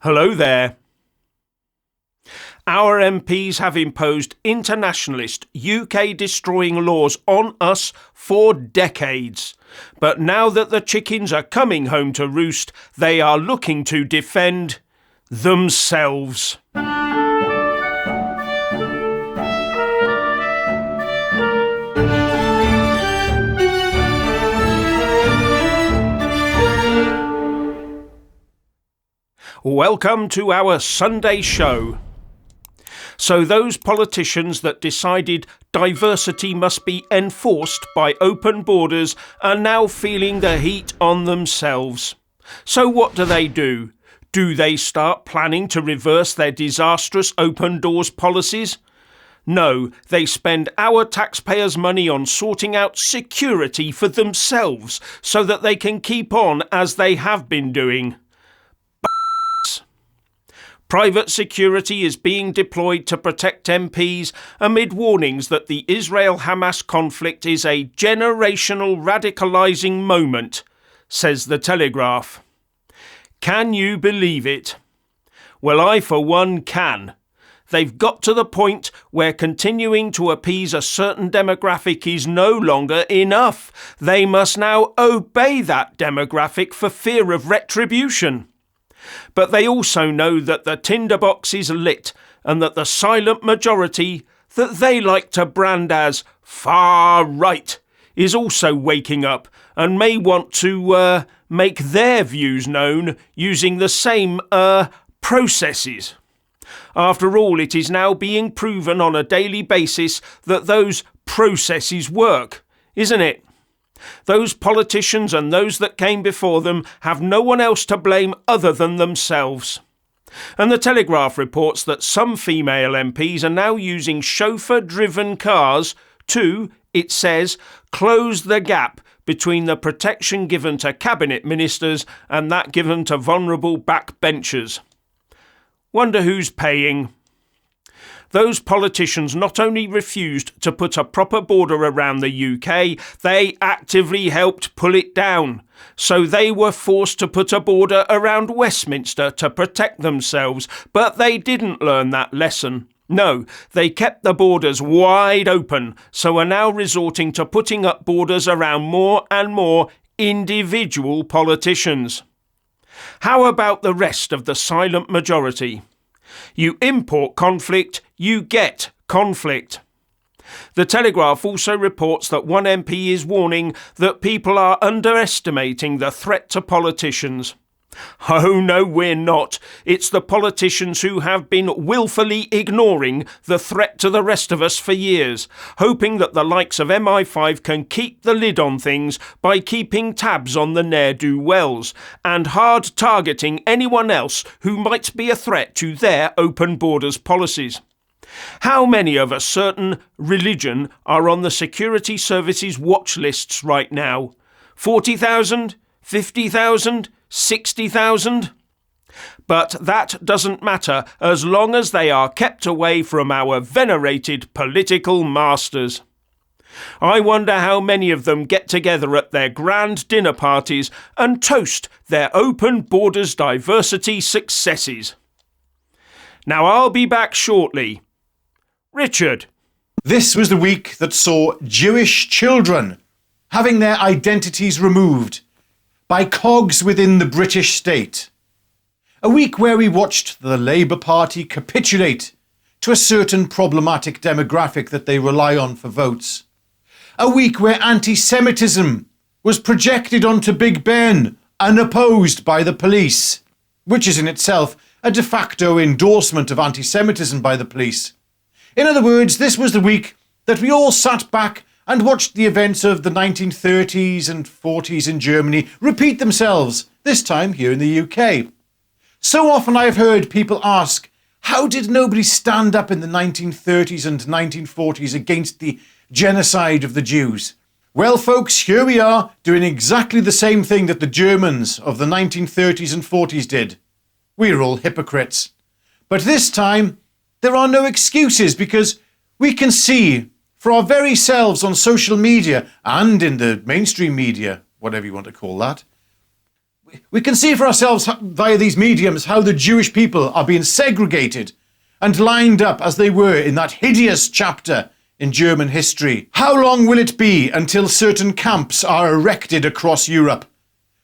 Hello there. Our MPs have imposed internationalist, UK-destroying laws on us for decades. But now that the chickens are coming home to roost, they are looking to defend themselves. Welcome to our Sunday show. So those politicians that decided diversity must be enforced by open borders are now feeling the heat on themselves. So what do? Do they start planning to reverse their disastrous open doors policies? No, they spend our taxpayers' money on sorting out security for themselves so that they can keep on as they have been doing. Private security is being deployed to protect MPs amid warnings that the Israel-Hamas conflict is a generational radicalising moment, says the Telegraph. Can you believe it? Well, I for one can. They've got to the point where continuing to appease a certain demographic is no longer enough. They must now obey that demographic for fear of retribution. But they also know that the tinderbox is lit and that the silent majority, that they like to brand as far right, is also waking up and may want to make their views known using the same processes. After all, it is now being proven on a daily basis that those processes work, isn't it? Those politicians and those that came before them have no one else to blame other than themselves. And the Telegraph reports that some female MPs are now using chauffeur-driven cars to, it says, close the gap between the protection given to cabinet ministers and that given to vulnerable backbenchers. Wonder who's paying? Those politicians not only refused to put a proper border around the UK, they actively helped pull it down. So they were forced to put a border around Westminster to protect themselves, but they didn't learn that lesson. No, they kept the borders wide open, so are now resorting to putting up borders around more and more individual politicians. How about the rest of the silent majority? You import conflict, you get conflict. The Telegraph also reports that one MP is warning that people are underestimating the threat to politicians. Oh no, we're not. It's the politicians who have been willfully ignoring the threat to the rest of us for years, hoping that the likes of MI5 can keep the lid on things by keeping tabs on the ne'er-do-wells and hard targeting anyone else who might be a threat to their open borders policies. How many of a certain religion are on the security services watch lists right now? 40,000? 50,000? 60,000? But that doesn't matter as long as they are kept away from our venerated political masters. I wonder how many of them get together at their grand dinner parties and toast their open borders diversity successes. Now I'll be back shortly. Richard. This was the week that saw Jewish children having their identities removed by cogs within the British state. A week where we watched the Labour Party capitulate to a certain problematic demographic that they rely on for votes. A week where anti-Semitism was projected onto Big Ben, unopposed by the police, which is in itself a de facto endorsement of anti-Semitism by the police. In other words, this was the week that we all sat back and watched the events of the 1930s and 40s in Germany repeat themselves, this time here in the UK. So often I have heard people ask, how did nobody stand up in the 1930s and 1940s against the genocide of the Jews? Well, folks, here we are doing exactly the same thing that the Germans of the 1930s and 40s did. We're all hypocrites. But this time, there are no excuses because we can see for our very selves on social media and in the mainstream media, whatever you want to call that, we can see for ourselves via these mediums how the Jewish people are being segregated and lined up as they were in that hideous chapter in German history. How long will it be until certain camps are erected across Europe,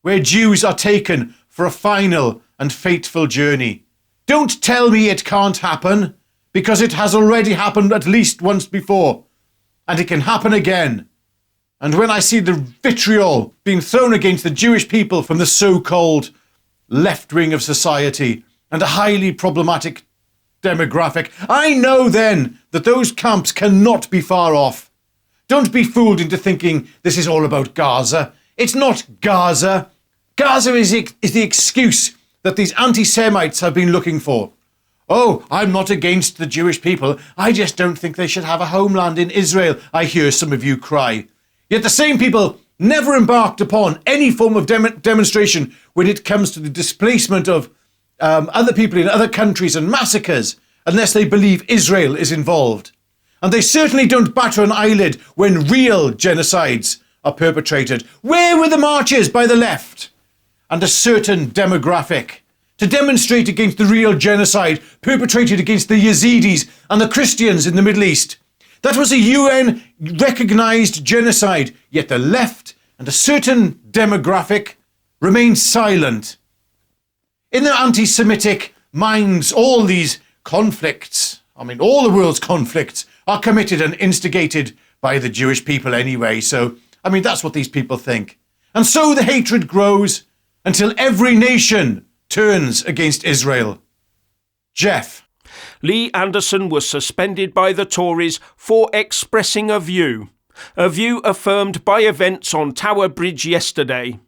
where Jews are taken for a final and fateful journey? Don't tell me it can't happen, because it has already happened at least once before, and it can happen again. And when I see the vitriol being thrown against the Jewish people from the so-called left wing of society and a highly problematic demographic, I know then that those camps cannot be far off. Don't be fooled into thinking this is all about Gaza. It's not Gaza. Gaza is the excuse that these anti-Semites have been looking for. Oh, I'm not against the Jewish people. I just don't think they should have a homeland in Israel, I hear some of you cry. Yet the same people never embarked upon any form of demonstration when it comes to the displacement of other people in other countries and massacres, unless they believe Israel is involved. And they certainly don't batter an eyelid when real genocides are perpetrated. Where were the marches by the left and a certain demographic to demonstrate against the real genocide perpetrated against the Yazidis and the Christians in the Middle East? That was a UN-recognised genocide, yet the left and a certain demographic remained silent. In their anti-Semitic minds, all these conflicts, all the world's conflicts, are committed and instigated by the Jewish people anyway. So, that's what these people think. And so the hatred grows until every nation turns against Israel. Jeff. Lee Anderson was suspended by the Tories for expressing a view affirmed by events on Tower Bridge yesterday.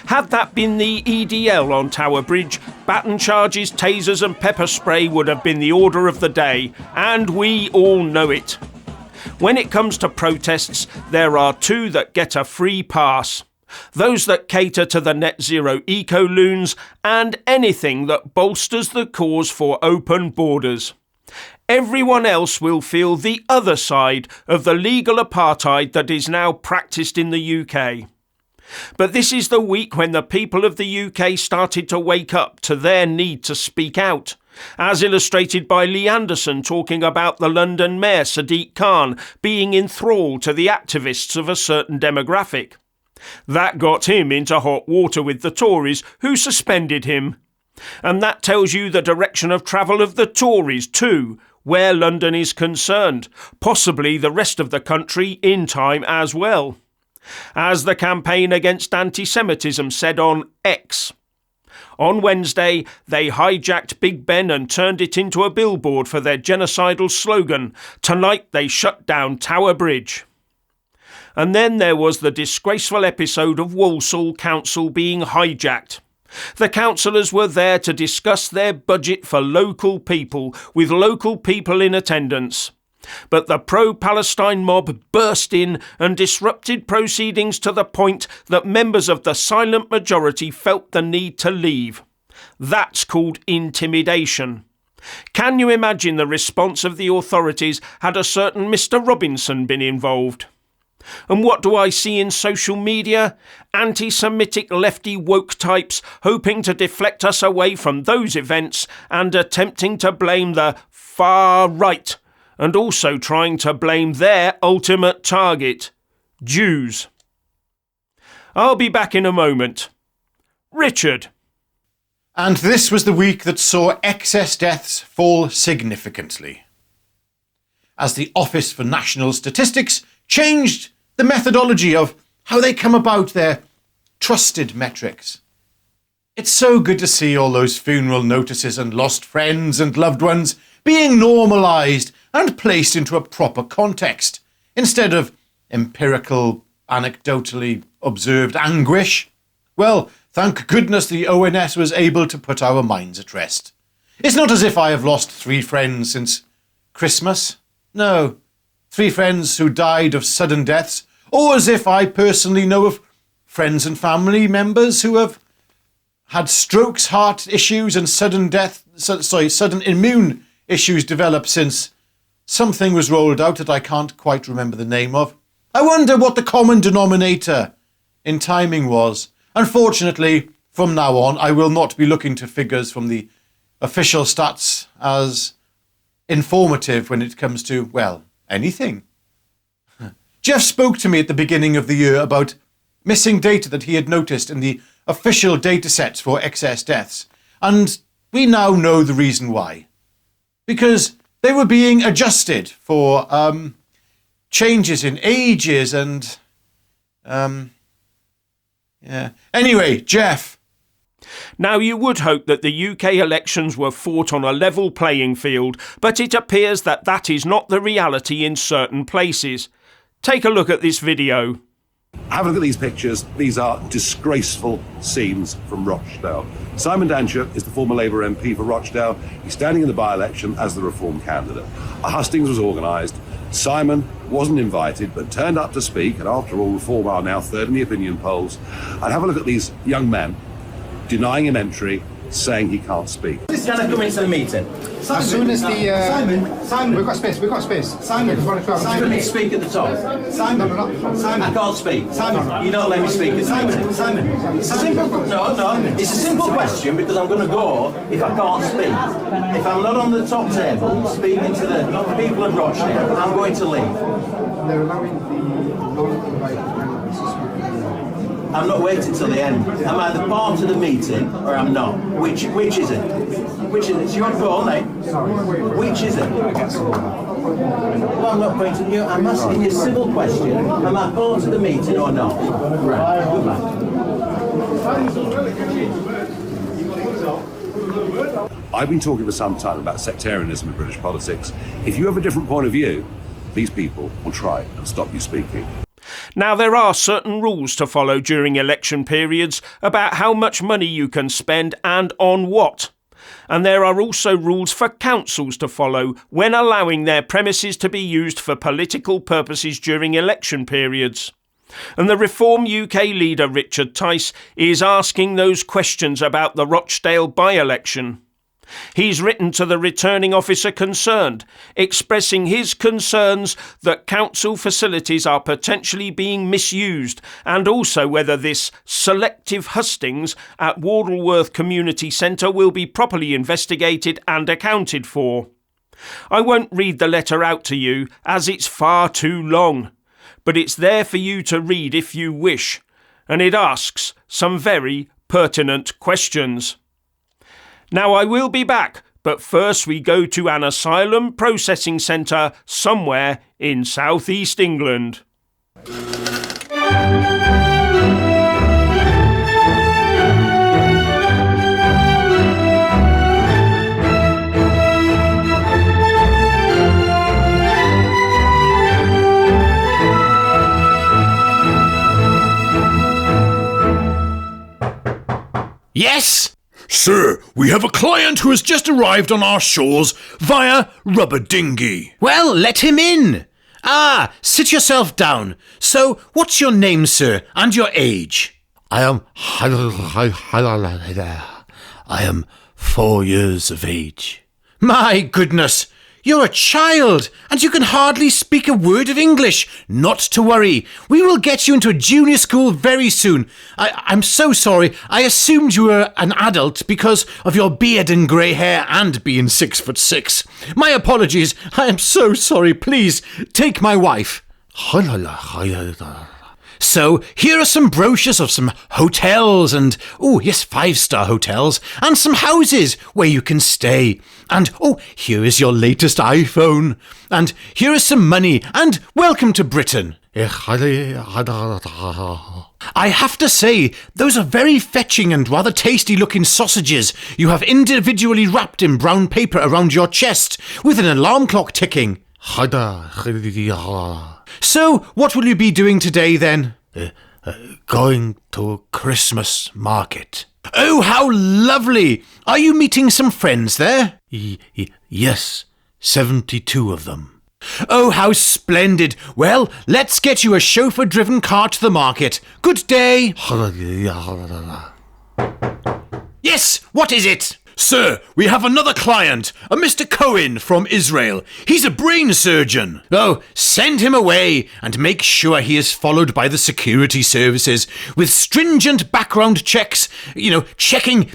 Had that been the EDL on Tower Bridge, baton charges, tasers and pepper spray would have been the order of the day, and we all know it. When it comes to protests, there are two that get a free pass. Those that cater to the net zero eco-loons and anything that bolsters the cause for open borders. Everyone else will feel the other side of the legal apartheid that is now practised in the UK. But this is the week when the people of the UK started to wake up to their need to speak out, as illustrated by Lee Anderson talking about the London Mayor Sadiq Khan being enthralled to the activists of a certain demographic. That got him into hot water with the Tories, who suspended him. And that tells you the direction of travel of the Tories too, where London is concerned, possibly the rest of the country in time as well. As the campaign against anti-Semitism said on X. On Wednesday, they hijacked Big Ben and turned it into a billboard for their genocidal slogan, "Tonight they shut down Tower Bridge." And then there was the disgraceful episode of Walsall Council being hijacked. The councillors were there to discuss their budget for local people, with local people in attendance. But the pro-Palestine mob burst in and disrupted proceedings to the point that members of the silent majority felt the need to leave. That's called intimidation. Can you imagine the response of the authorities had a certain Mr. Robinson been involved? And what do I see in social media? Anti-Semitic lefty woke types hoping to deflect us away from those events and attempting to blame the far right, and also trying to blame their ultimate target, Jews. I'll be back in a moment. Richard. And this was the week that saw excess deaths fall significantly, as the Office for National Statistics changed the methodology of how they come about their trusted metrics. It's so good to see all those funeral notices and lost friends and loved ones being normalised and placed into a proper context, instead of empirical, anecdotally observed anguish. Well, thank goodness the ONS was able to put our minds at rest. It's not as if I have lost 3 friends since Christmas. No, 3 friends who died of sudden deaths, or as if I personally know of friends and family members who have had strokes, heart issues and sudden immune issues develop since something was rolled out that I can't quite remember the name of. I wonder what the common denominator in timing was. Unfortunately, from now on, I will not be looking to figures from the official stats as informative when it comes to, well, anything. Jeff spoke to me at the beginning of the year about missing data that he had noticed in the official data sets for excess deaths, and we now know the reason why. Because they were being adjusted for changes in ages and yeah. Anyway, Jeff. Now, you would hope that the UK elections were fought on a level playing field, but it appears that that is not the reality in certain places. Take a look at this video. Have a look at these pictures. These are disgraceful scenes from Rochdale. Simon Dancher is the former Labour MP for Rochdale. He's standing in the by-election as the Reform candidate. A hustings was organised. Simon wasn't invited, but turned up to speak, and after all, Reform are now third in the opinion polls. And have a look at these young men denying him entry, saying he can't speak. Can I come into the meeting? Simon, as soon as the Simon, we've got space. Simon, Simon, you speak at the top. Simon, no. Simon, I can't speak. Simon, you don't let me speak. Simon, it's a simple. No, it's a simple question because I'm going to go if I can't speak. If I'm not on the top table speaking to the people of Rochdale, I'm going to leave. They're allowing the non-invited to speak. I'm not waiting till the end. I'm either part of the meeting or I'm not. Which is it? Which is it? So you want to go all night? Which is it? Well, I'm not pointing you. I'm asking you a civil question. Am I part of the meeting or not? Right. I've been talking for some time about sectarianism in British politics. If you have a different point of view, these people will try and stop you speaking. Now, there are certain rules to follow during election periods about how much money you can spend and on what. And there are also rules for councils to follow when allowing their premises to be used for political purposes during election periods. And the Reform UK leader Richard Tice is asking those questions about the Rochdale by-election. He's written to the returning officer concerned, expressing his concerns that council facilities are potentially being misused and also whether this selective hustings at Wardleworth Community Centre will be properly investigated and accounted for. I won't read the letter out to you as it's far too long, but it's there for you to read if you wish, and it asks some very pertinent questions. Now, I will be back, but first we go to an asylum processing centre somewhere in South East England. Yes? Sir, we have a client who has just arrived on our shores via rubber dinghy. Well, let him in. Ah, sit yourself down. So, what's your name, sir, and your age? I am 4 years of age. My goodness, you're a child, and you can hardly speak a word of English. Not to worry. We will get you into a junior school very soon. I'm so sorry. I assumed you were an adult because of your beard and grey hair and being 6'6". My apologies. I am so sorry. Please, take my wife. So, here are some brochures of some hotels and, 5-star hotels, and some houses where you can stay. And, here is your latest iPhone. And here is some money, and welcome to Britain. I have to say, those are very fetching and rather tasty-looking sausages you have individually wrapped in brown paper around your chest, with an alarm clock ticking. So, what will you be doing today, then? Going to Christmas market. Oh, how lovely! Are you meeting some friends there? Yes, 72 of them. Oh, how splendid! Well, let's get you a chauffeur-driven car to the market. Good day! Yes, what is it? Sir, we have another client, a Mr. Cohen from Israel. He's a brain surgeon. Oh, send him away and make sure he is followed by the security services with stringent background checks, checking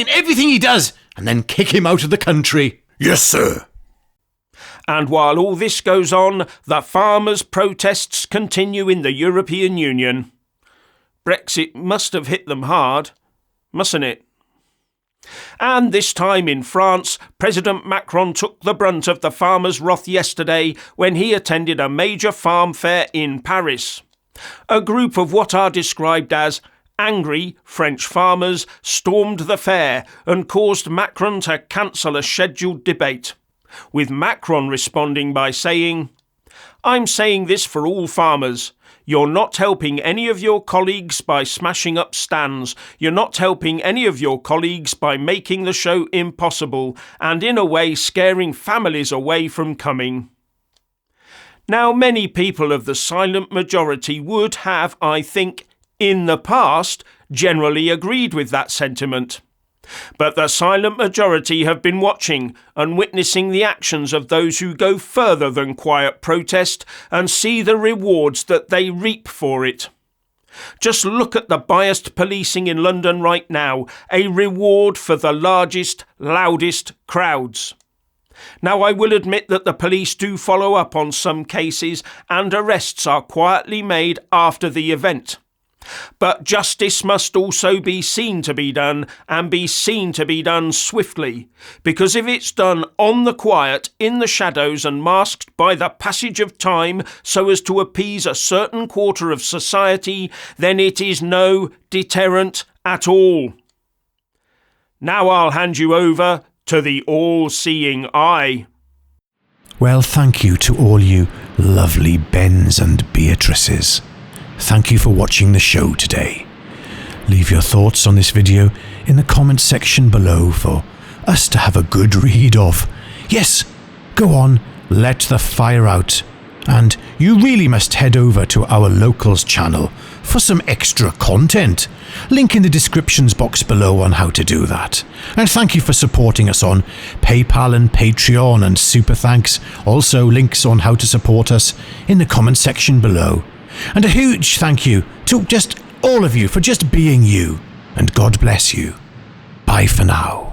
everything he does, and then kick him out of the country. Yes, sir. And while all this goes on, the farmers' protests continue in the European Union. Brexit must have hit them hard, mustn't it? And this time in France, President Macron took the brunt of the farmers' wrath yesterday when he attended a major farm fair in Paris. A group of what are described as angry French farmers stormed the fair and caused Macron to cancel a scheduled debate, with Macron responding by saying, "I'm saying this for all farmers. You're not helping any of your colleagues by smashing up stands. You're not helping any of your colleagues by making the show impossible and in a way scaring families away from coming." Now, many people of the silent majority would have, I think, in the past, generally agreed with that sentiment. But the silent majority have been watching and witnessing the actions of those who go further than quiet protest and see the rewards that they reap for it. Just look at the biased policing in London right now, a reward for the largest, loudest crowds. Now, I will admit that the police do follow up on some cases and arrests are quietly made after the event. But justice must also be seen to be done, and be seen to be done swiftly, because if it's done on the quiet, in the shadows and masked by the passage of time so as to appease a certain quarter of society, then it is no deterrent at all. Now I'll hand you over to the all-seeing eye. Well, thank you to all you lovely Bens and Beatrices. Thank you for watching the show today. Leave your thoughts on this video in the comment section below for us to have a good read of. Yes, go on, let the fire out. And you really must head over to our locals channel for some extra content. Link in the descriptions box below on how to do that. And thank you for supporting us on PayPal and Patreon and Super Thanks. Also links on how to support us in the comment section below. And a huge thank you to just all of you for just being you. And God bless you. Bye for now.